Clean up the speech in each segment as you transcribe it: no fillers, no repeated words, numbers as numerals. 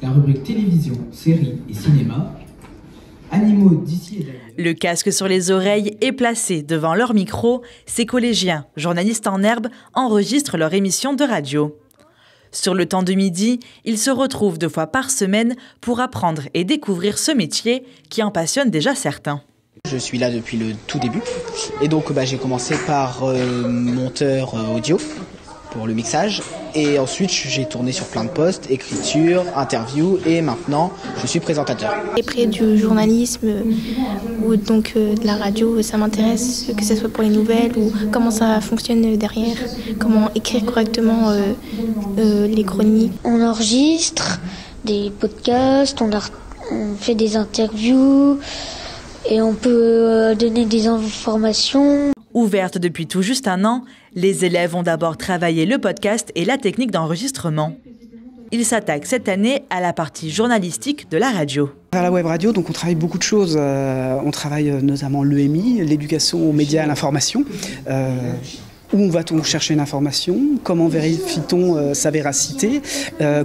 la rubrique télévision, séries et cinéma, animaux d'ici et d'ailleurs. Le casque sur les oreilles est placé devant leur micro. Ces collégiens, journalistes en herbe, enregistrent leur émission de radio. Sur le temps de midi, ils se retrouvent 2 fois par semaine pour apprendre et découvrir ce métier qui en passionne déjà certains. Je suis là depuis le tout début et donc j'ai commencé par monteur audio pour le mixage et ensuite j'ai tourné sur plein de postes, écriture, interview et maintenant je suis présentateur. Et près du journalisme ou donc de la radio, ça m'intéresse, que ce soit pour les nouvelles ou comment ça fonctionne derrière, comment écrire correctement les chroniques. On enregistre des podcasts, on fait des interviews et on peut donner des informations. Ouverte depuis tout juste 1 an, les élèves ont d'abord travaillé le podcast et la technique d'enregistrement. Ils s'attaquent cette année à la partie journalistique de la radio. À la web radio, donc on travaille beaucoup de choses. On travaille notamment l'EMI, l'éducation aux médias et à l'information. Où va-t-on chercher une information? Comment vérifie-t-on sa véracité?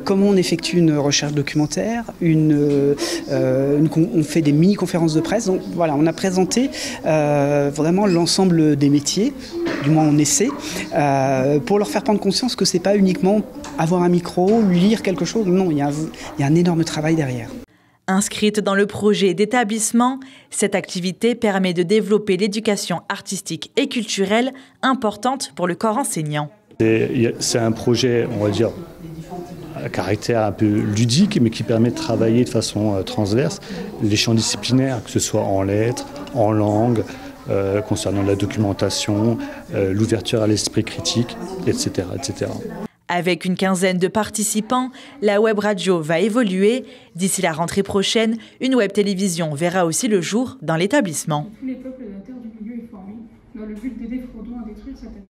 Comment on effectue une recherche documentaire? On fait des mini-conférences de presse. Donc voilà, on a présenté vraiment l'ensemble des métiers, du moins on essaie, pour leur faire prendre conscience que c'est pas uniquement avoir un micro, lire quelque chose. Non, il y a un énorme travail derrière. Inscrite dans le projet d'établissement, cette activité permet de développer l'éducation artistique et culturelle importante pour le corps enseignant. C'est un projet, on va dire, à caractère un peu ludique, mais qui permet de travailler de façon transverse les champs disciplinaires, que ce soit en lettres, en langue, concernant la documentation, l'ouverture à l'esprit critique, etc., etc. Avec une quinzaine de participants, la web radio va évoluer. D'ici la rentrée prochaine, une web télévision verra aussi le jour dans l'établissement. Tous les peuples de la terre du milieu est formé dans le but d'aider Frodon à détruire cette